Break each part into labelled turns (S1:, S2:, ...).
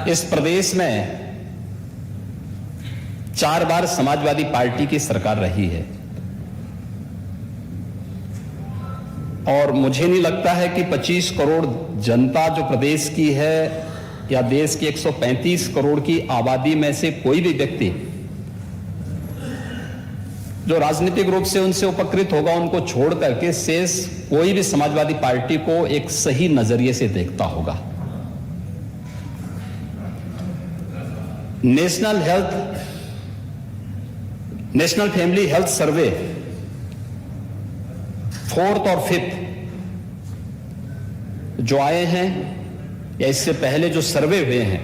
S1: इस प्रदेश में 4 बार समाजवादी पार्टी की सरकार रही है और मुझे नहीं लगता है कि 25 करोड़ जनता जो प्रदेश की है या देश की 135 करोड़ की आबादी में से कोई भी व्यक्ति जो राजनीतिक रूप से उनसे उपकृत होगा उनको छोड़ करके शेष कोई भी समाजवादी पार्टी को एक सही नजरिए से देखता होगा। National family health survey 4th और 5th जो आए हैं या इससे पहले जो सर्वे हुए हैं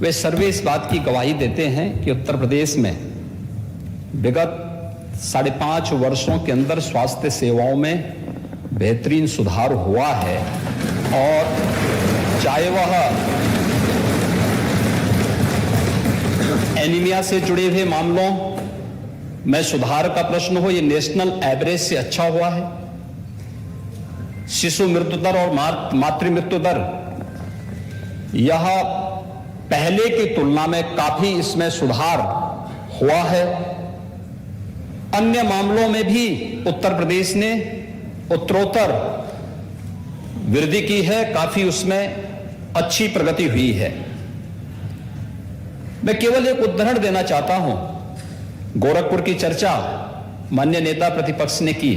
S1: वे सर्वे इस बात की गवाही देते हैं कि उत्तर प्रदेश में विगत 5.5 वर्षों के अंदर स्वास्थ्य सेवाओं में बेहतरीन सुधार हुआ है और चाहे वह एनीमिया से जुड़े हुए मामलों में सुधार का प्रश्न हो, यह नेशनल एवरेज से अच्छा हुआ है। शिशु मृत्यु दर और मातृ मृत्यु दर यह पहले की तुलना में काफी इसमें सुधार हुआ है। अन्य मामलों में भी उत्तर प्रदेश ने उत्तरोत्तर वृद्धि की है, काफी उसमें अच्छी प्रगति हुई है। मैं केवल एक उदाहरण देना चाहता हूं। गोरखपुर की चर्चा माननीय नेता प्रतिपक्ष ने की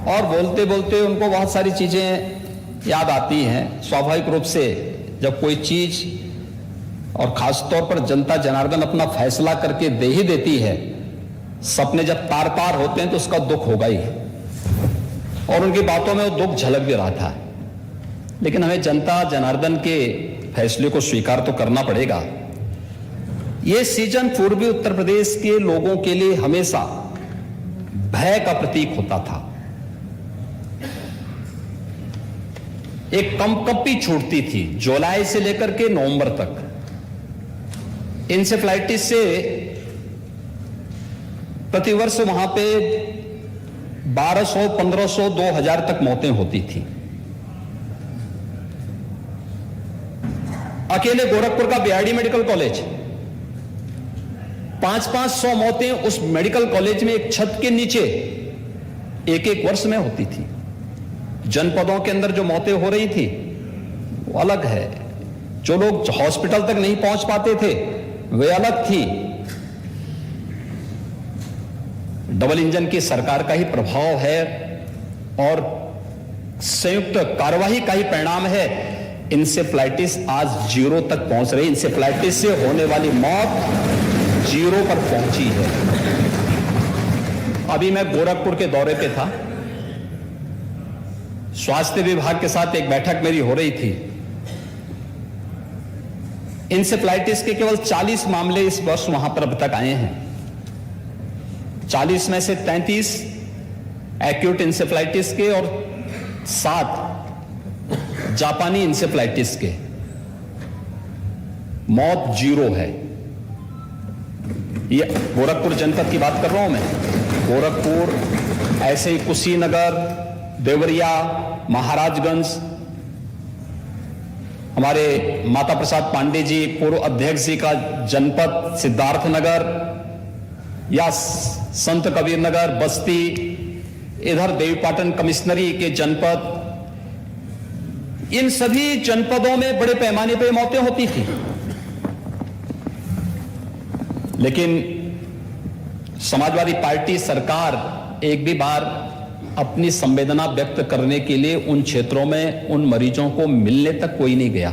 S1: और बोलते बोलते उनको बहुत सारी चीजें याद आती हैं। स्वाभाविक रूप से जब कोई चीज और खासतौर पर जनता जनार्दन अपना फैसला करके दे ही देती है, सपने जब तार तार होते हैं तो उसका दुख होगा ही और उनकी बातों में वो दुख झलक भी रहा था। लेकिन हमें जनता जनार्दन के फैसले को स्वीकार तो करना पड़ेगा। यह सीजन पूर्वी उत्तर प्रदेश के लोगों के लिए हमेशा भय का प्रतीक होता था। एक कंपकपी छूटती थी जुलाई से लेकर के नवंबर तक। इंसेफ्लाइटिस से प्रतिवर्ष वहां पे 1200, 1500, 2000 तक मौतें होती थी। अकेले गोरखपुर का बीआरडी मेडिकल कॉलेज 500 मौतें उस मेडिकल कॉलेज में एक छत के नीचे एक वर्ष में होती थी। जनपदों के अंदर जो मौतें हो रही थी वो अलग है। जो लोग हॉस्पिटल तक नहीं पहुंच पाते थे वे अलग थी। डबल इंजन की सरकार का ही प्रभाव है और संयुक्त कार्यवाही का ही परिणाम है। इंसेफ्लाइटिस आज 0 तक पहुंच रही। इंसेफ्लाइटिस से होने वाली मौत 0 पर पहुंची है। अभी मैं गोरखपुर के दौरे पे था। स्वास्थ्य विभाग के साथ एक बैठक मेरी हो रही थी। इंसेफ्लाइटिस के केवल 40 मामले इस वर्ष वहां पर अब तक आए हैं। 40 में से 33 एक्यूट इंसेफ्लाइटिस के और 7 जापानी इंसेफ्लाइटिस के। मौत 0 है। ये गोरखपुर जनपद की बात कर रहा हूं मैं। गोरखपुर, ऐसे ही कुशीनगर, देवरिया, महाराजगंज, हमारे माता प्रसाद पांडे जी पूर्व अध्यक्ष जी का जनपद सिद्धार्थनगर या संत कबीर नगर, बस्ती, इधर देवीपाटन कमिश्नरी के जनपद, इन सभी जनपदों में बड़े पैमाने पर मौतें होती थी। लेकिन समाजवादी पार्टी सरकार एक भी बार अपनी संवेदना व्यक्त करने के लिए उन क्षेत्रों में उन मरीजों को मिलने तक कोई नहीं गया,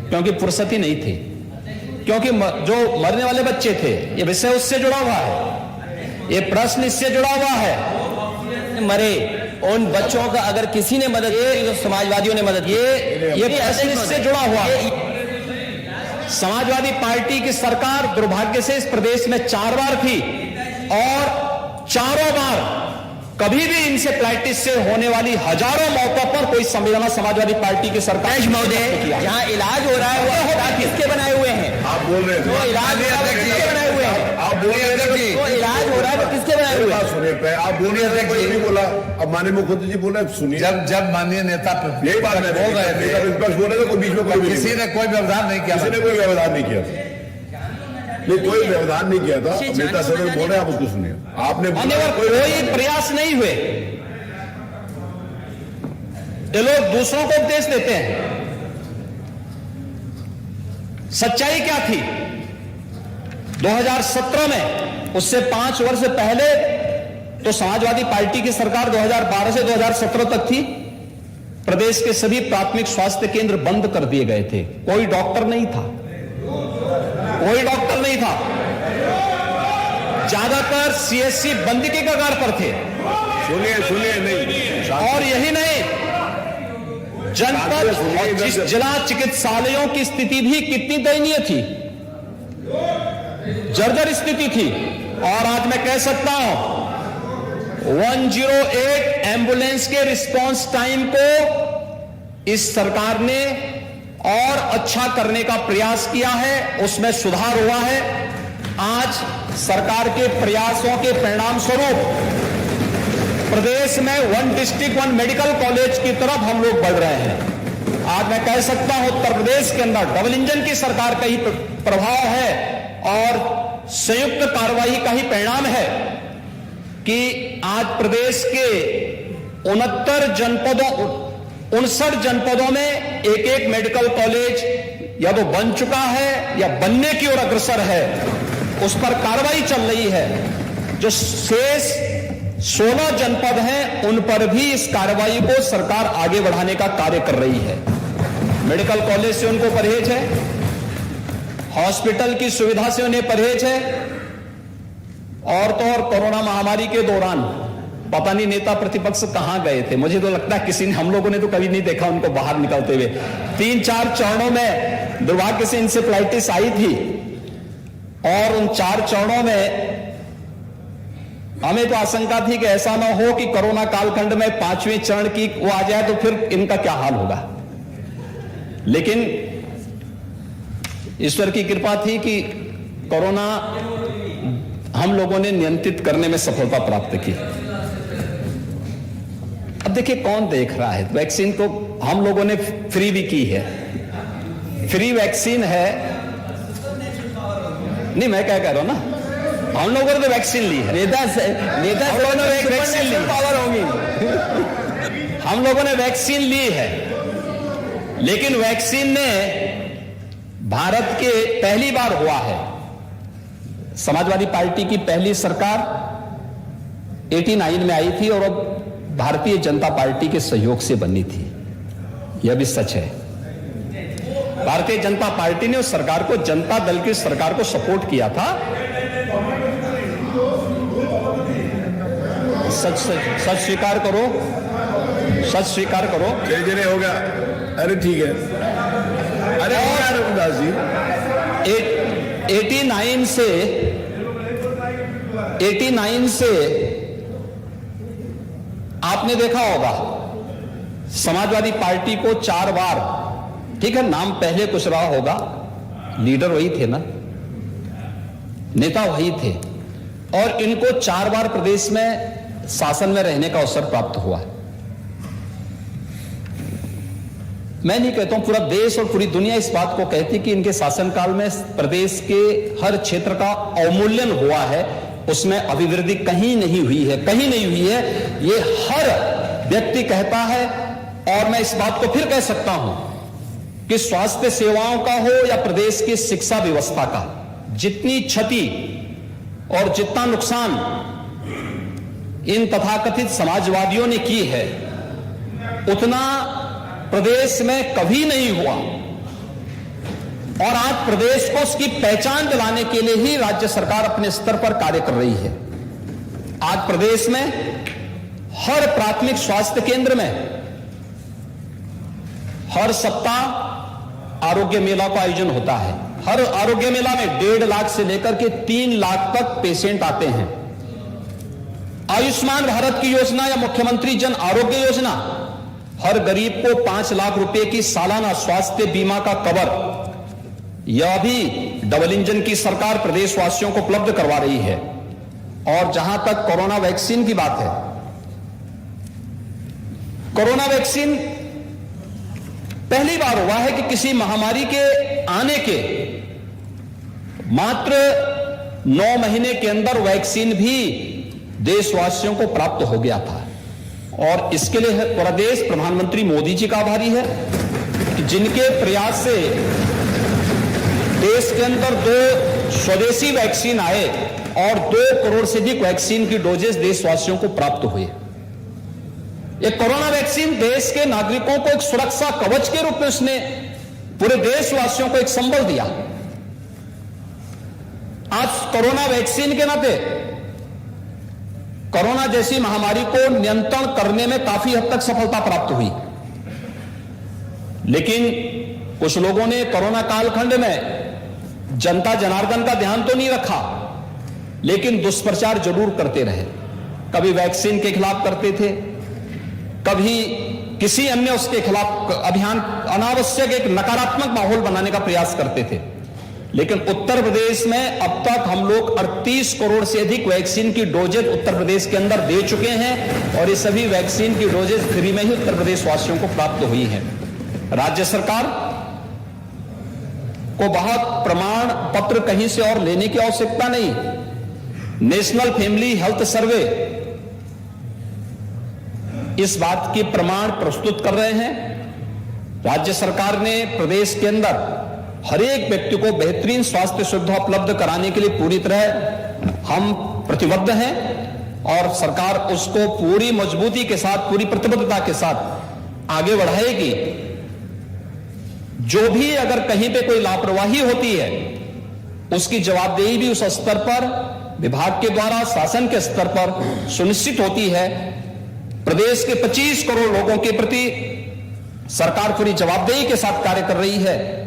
S1: क्योंकि फुर्सत ही नहीं थी। क्योंकि जो मरने वाले बच्चे थे, ये विषय उससे जुड़ा हुआ है, ये प्रश्न इससे जुड़ा हुआ है।
S2: मरे उन बच्चों का अगर किसी ने मदद की तो समाजवादियों ने मदद की।
S1: ये प्रश्न इससे जुड़ा हुआ है। समाजवादी पार्टी की सरकार दुर्भाग्य से इस प्रदेश में 4 बार थी और चारों बार कभी भी इंसेफ्लाइटिस से होने वाली हजारों मौतों पर कोई संवेदना समाजवादी पार्टी की सरकार
S2: महोदय यहाँ इलाज हो रहा है वो किसके बनाए हुए हैं?
S3: आप बोल रहे हैं
S2: इलाज किसके बनाए हुए हैं?
S3: आप बोलिए अध्यक्ष जी,
S2: तो इलाज हो रहा है तो किसके बनाए हुए?
S4: बात सुनिए, आप बोलिए,
S3: अध्यक्ष जी।
S4: नहीं बोला, अब माननीय मुख्यमंत्री जी बोले, सुनिए।
S3: जब माननीय नेता
S4: यही बात है,
S3: बोल रहे थे,
S4: विपक्ष बोले थे, कोई बीच में कोई भी
S3: किसी
S4: नहीं
S3: ने कोई व्यवधान नहीं किया।
S4: किसी ने कोई व्यवधान नहीं किया था। नहीं, कोई व्यवधान नहीं किया था। नेता सदन बोल रहे हैं, आप उसको सुनिए। आपने
S1: मान्यवर, कोई प्रयास नहीं हुए। ये लोग दूसरों को उपदेश देते हैं। सच्चाई क्या थी 2017 में? उससे 5 वर्ष पहले तो समाजवादी पार्टी की सरकार 2012 से 2017 तक थी। प्रदेश के सभी प्राथमिक स्वास्थ्य केंद्र बंद कर दिए गए थे। कोई डॉक्टर नहीं था, कोई डॉक्टर नहीं था। ज्यादातर सीएससी बंद के कगार पर थे।
S4: सुनिए नहीं,
S1: और यही नहीं, जनपद और जिला चिकित्सालयों की स्थिति भी कितनी दयनीय थी, जर्जर स्थिति थी। और आज मैं कह सकता हूं 108 एम्बुलेंस के रिस्पांस टाइम को इस सरकार ने और अच्छा करने का प्रयास किया है, उसमें सुधार हुआ है। आज सरकार के प्रयासों के परिणाम स्वरूप प्रदेश में 1 डिस्ट्रिक्ट 1 मेडिकल कॉलेज की तरफ हम लोग बढ़ रहे हैं। आज मैं कह सकता हूं उत्तर प्रदेश के अंदर डबल इंजन की सरकार का ही प्रभाव है और संयुक्त कार्रवाई का ही परिणाम है कि आज प्रदेश के 59 जनपदों में एक मेडिकल कॉलेज या तो बन चुका है या बनने की ओर अग्रसर है। उस पर कार्रवाई चल रही है। जो शेष 16 जनपद हैं उन पर भी इस कार्रवाई को सरकार आगे बढ़ाने का कार्य कर रही है। मेडिकल कॉलेज से उनको परहेज है, हॉस्पिटल की सुविधा से उन्हें परहेज है। और तो और कोरोना महामारी के दौरान पता नहीं नेता प्रतिपक्ष कहां गए थे। मुझे तो लगता है किसी ने, हम लोगों ने तो कभी नहीं देखा उनको बाहर निकलते हुए। 3-4 चरणों में दुर्भाग्य से इंसेफ्लाइटिस आई थी और उन 4 चरणों में हमें तो आशंका थी कि ऐसा ना हो कि कोरोना कालखंड में 5वें चरण की वो आ जाए तो फिर इनका क्या हाल होगा। लेकिन ईश्वर की कृपा थी कि कोरोना हम लोगों ने नियंत्रित करने में सफलता प्राप्त की। अब देखिए कौन देख रहा है, वैक्सीन को हम लोगों ने फ्री भी की है। फ्री वैक्सीन है, नहीं मैं क्या कह रहा हूं ना, हम लोगों ने तो वैक्सीन ली है। नेता वैक्सीन ली, पावर होगी। हम लोगों ने वैक्सीन ली है, लेकिन वैक्सीन ने भारत के पहली बार हुआ है। समाजवादी पार्टी की पहली सरकार 89 में आई थी और अब भारतीय जनता पार्टी के सहयोग से बनी थी। यह भी सच है। भारतीय जनता पार्टी ने उस सरकार को, जनता दल की सरकार को सपोर्ट किया था। सच स्वीकार करो, सच स्वीकार करो।
S4: चलिए हो गया। अरे ठीक है, अरे रघुदास जी 89 से आपने देखा होगा समाजवादी पार्टी को 4 बार, ठीक है नाम पहले कुछ रहा होगा, लीडर वही थे ना, नेता वही थे, और इनको 4 बार प्रदेश में शासन में रहने का अवसर प्राप्त हुआ है। मैं नहीं कहता हूं, पूरा देश और पूरी दुनिया इस बात को कहती कि इनके शासनकाल में प्रदेश के हर क्षेत्र का अवमूल्यन हुआ है, उसमें अभिवृद्धि कहीं नहीं हुई है, कहीं नहीं हुई है। ये हर व्यक्ति कहता है। और मैं इस बात को फिर कह सकता हूं कि स्वास्थ्य सेवाओं का हो या प्रदेश की शिक्षा व्यवस्था का, जितनी क्षति और जितना नुकसान इन तथाकथित समाजवादियों ने की है, उतना प्रदेश में कभी नहीं हुआ। और आज प्रदेश को उसकी पहचान दिलाने के लिए ही राज्य सरकार अपने स्तर पर कार्य कर रही है। आज प्रदेश में हर प्राथमिक स्वास्थ्य केंद्र में हर सप्ताह आरोग्य मेला का आयोजन होता है। हर आरोग्य मेला में 1.5 लाख से लेकर के 3 लाख तक पेशेंट आते हैं। आयुष्मान भारत की योजना या मुख्यमंत्री जन आरोग्य योजना हर गरीब को 5 लाख रुपए की सालाना स्वास्थ्य बीमा का कवर
S1: यह भी डबल इंजन की सरकार प्रदेशवासियों को उपलब्ध करवा रही है। और जहां तक कोरोना वैक्सीन की बात है, कोरोना वैक्सीन पहली बार हुआ है कि किसी महामारी के आने के मात्र 9 महीने के अंदर वैक्सीन भी देशवासियों को प्राप्त हो गया था। और इसके लिए पूरा देश प्रधानमंत्री मोदी जी का आभारी है कि जिनके प्रयास से देश के अंदर 2 स्वदेशी वैक्सीन आए और 2 करोड़ से अधिक वैक्सीन की डोजेस देशवासियों को प्राप्त हुए। ये कोरोना वैक्सीन देश के नागरिकों को एक सुरक्षा कवच के रूप में उसने पूरे देशवासियों को एक संबल दिया। आज कोरोना वैक्सीन के नाते कोरोना जैसी महामारी को नियंत्रण करने में काफी हद तक सफलता प्राप्त हुई, लेकिन कुछ लोगों ने कोरोना कालखंड में जनता जनार्दन का ध्यान तो नहीं रखा, लेकिन दुष्प्रचार जरूर करते रहे। कभी वैक्सीन के खिलाफ करते थे, कभी किसी अन्य उसके खिलाफ अभियान, अनावश्यक एक नकारात्मक माहौल बनाने का प्रयास करते थे। लेकिन उत्तर प्रदेश में अब तक हम लोग 38 करोड़ से अधिक वैक्सीन की डोजेज उत्तर प्रदेश के अंदर दे चुके हैं और ये सभी वैक्सीन की डोजेज फ्री में ही उत्तर प्रदेश वासियों को प्राप्त हुई हैं। राज्य सरकार को बहुत प्रमाण पत्र कहीं से और लेने की आवश्यकता नहीं। नेशनल फैमिली हेल्थ सर्वे इस बात की प्रमाण प्रस्तुत कर रहे हैं। राज्य सरकार ने प्रदेश के अंदर हर एक व्यक्ति को बेहतरीन स्वास्थ्य सुविधा उपलब्ध कराने के लिए पूरी तरह हम प्रतिबद्ध हैं और सरकार उसको पूरी मजबूती के साथ, पूरी प्रतिबद्धता के साथ आगे बढ़ाएगी। जो भी अगर कहीं पे कोई लापरवाही होती है उसकी जवाबदेही भी उस स्तर पर विभाग के द्वारा, शासन के स्तर पर सुनिश्चित होती है। प्रदेश के 25 करोड़ लोगों के प्रति सरकार पूरी जवाबदेही के साथ कार्य कर रही है।